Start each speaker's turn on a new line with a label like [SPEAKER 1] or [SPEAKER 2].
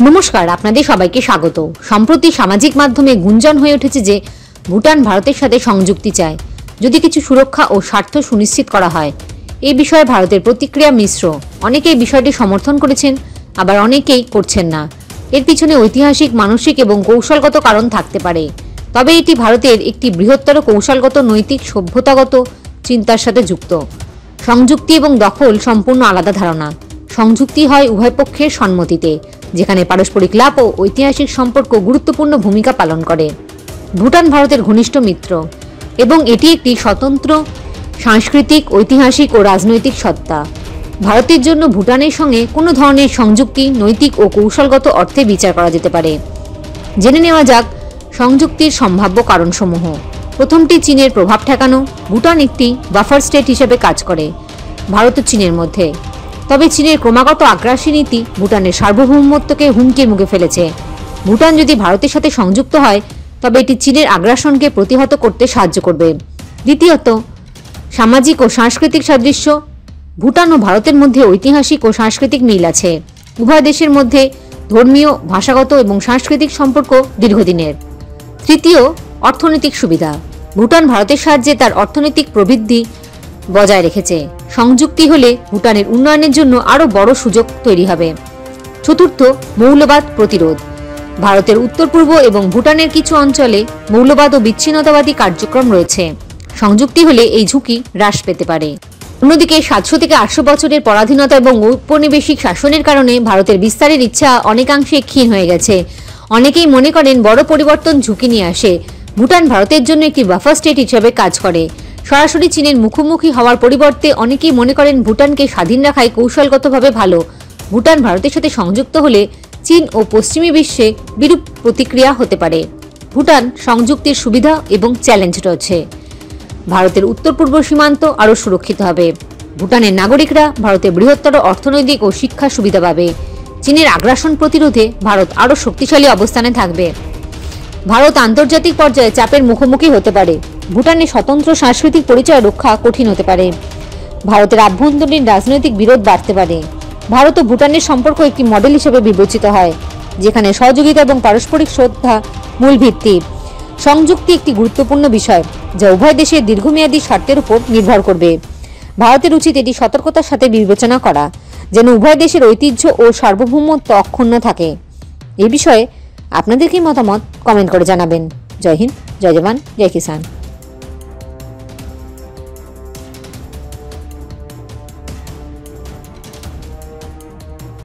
[SPEAKER 1] নমস্কার, আপনাদের সবাইকে স্বাগত। সম্প্রতি সামাজিক মাধ্যমে গুঞ্জন হয়ে উঠেছে যে ভুটান ভারতের সাথে সংযুক্তি চায় যদি কিছু সুরক্ষা ও স্বার্থ সুনিশ্চিত করা হয়। এই বিষয়ে ভারতের প্রতিক্রিয়া মিশ্র। অনেকেই বিষয়টি সমর্থন করেছেন, আবার অনেকেই করছেন না। এর পিছনে ঐতিহাসিক, মানসিক এবং কৌশলগত কারণ থাকতে পারে। তবে এটি ভারতের একটি বৃহত্তর কৌশলগত, নৈতিক, সভ্যতাগত চিন্তার সাথে যুক্ত। সংযুক্তি এবং দখল সম্পূর্ণ আলাদা ধারণা। সংযুক্তি হয় উভয় পক্ষের সম্মতিতে, যেখানে পারস্পরিক লাভ ও ঐতিহাসিক সম্পর্ক গুরুত্বপূর্ণ ভূমিকা পালন করে। ভুটান ভারতের ঘনিষ্ঠ মিত্র এবং এটি একটি স্বতন্ত্র সাংস্কৃতিক, ঐতিহাসিক ও রাজনৈতিক সত্তা। ভারতের জন্য ভুটানের সঙ্গে কোনো ধরনের সংযুক্তি নৈতিক ও কৌশলগত অর্থে বিচার করা যেতে পারে। জেনে নেওয়া যাক সংযুক্তির সম্ভাব্য কারণসমূহ। প্রথমটি, চীনের প্রভাব ঠেকানো। ভুটান একটি বাফার স্টেট হিসেবে কাজ করে ভারত ও চীনের মধ্যে। তবে চীনের ক্রমাগত আগ্রাসী নীতি ভুটানের সার্বভৌমত্বকে হুমকির মুখে ফেলেছে। ভুটান যদি ভারতের সাথে সংযুক্ত হয় তবে এটি চীনের আগ্রাসনকে প্রতিহত করতে সাহায্য করবে। দ্বিতীয়ত, সামাজিক ও সাংস্কৃতিক সাদৃশ্য। ভুটান ও ভারতের মধ্যে ঐতিহাসিক ও সাংস্কৃতিক মিল আছে। উভয় দেশের মধ্যে ধর্মীয়, ভাষাগত এবং সাংস্কৃতিক সম্পর্ক দীর্ঘদিনের। তৃতীয়, অর্থনৈতিক সুবিধা। ভুটান ভারতের সাহায্যে তার অর্থনৈতিক প্রবৃদ্ধি বজায় রেখেছে। সংযুক্তি হলে ভুটানের উন্নয়নের জন্য আরও বড় সুযোগ তৈরি হবে। চতুর্থ, মৌলবাদ প্রতিরোধ। ভারতের উত্তর পূর্ব এবং ভুটানের কিছু অঞ্চলে মৌলবাদ ও বিচ্ছিন্নতাবাদী কার্যক্রম রয়েছে। সংযুক্তি হলে এই ঝুঁকি হ্রাস পেতে পারে। অন্যদিকে 700 থেকে 800 বছরের পরাধীনতা এবং ঔপনিবেশিক শাসনের কারণে ভারতের বিস্তারের ইচ্ছা অনেকাংশে ক্ষীণ হয়ে গেছে। অনেকেই মনে করেন বড় পরিবর্তন ঝুঁকি নিয়ে আসে। ভুটান ভারতের জন্য একটি বাফার স্টেট হিসেবে কাজ করে। সরাসরি চীনের মুখোমুখি হওয়ার পরিবর্তে অনেকেই মনে করেন ভুটানকে স্বাধীন রাখাই কৌশলগতভাবে ভালো। ভুটান ভারতের সাথে সংযুক্ত হলে চীন ও পশ্চিমী বিশ্বে বিরূপ প্রতিক্রিয়া হতে পারে। ভুটান সংযুক্তির সুবিধা এবং চ্যালেঞ্জ রয়েছে। ভারতের উত্তর পূর্ব সীমান্ত আরও সুরক্ষিত হবে। ভুটানের নাগরিকরা ভারতের বৃহত্তর অর্থনৈতিক ও শিক্ষা সুবিধা পাবে। চীনের আগ্রাসন প্রতিরোধে ভারত আরও শক্তিশালী অবস্থানে থাকবে। ভারত আন্তর্জাতিক পর্যায়ে চাপের মুখোমুখি হতে পারে। ভুটানের স্বতন্ত্র সাংস্কৃতিক পরিচয় রক্ষা কঠিন হতে পারে। ভারতের আভ্যন্তরীণ রাজনৈতিক বিরোধ বাড়তে পারে। ভারত ও ভুটানের সম্পর্ক একটি মডেল হিসেবে বিবেচিত হয়, যেখানে সহযোগিতা এবং পারস্পরিক শ্রদ্ধা মূল ভিত্তি। সংযুক্তি একটি গুরুত্বপূর্ণ বিষয়, যা উভয় দেশের দীর্ঘমেয়াদী স্বার্থের উপর নির্ভর করবে। ভারতের উচিত এটি সতর্কতার সাথে বিবেচনা করা, যেন উভয় দেশের ঐতিহ্য ও সার্বভৌমত্ব অক্ষুণ্ণ থাকে। এই বিষয়ে আপনাদের কি মতামত কমেন্ট করে জানাবেন। জয় হিন্দ, জয় জওয়ান, জয় কিষান।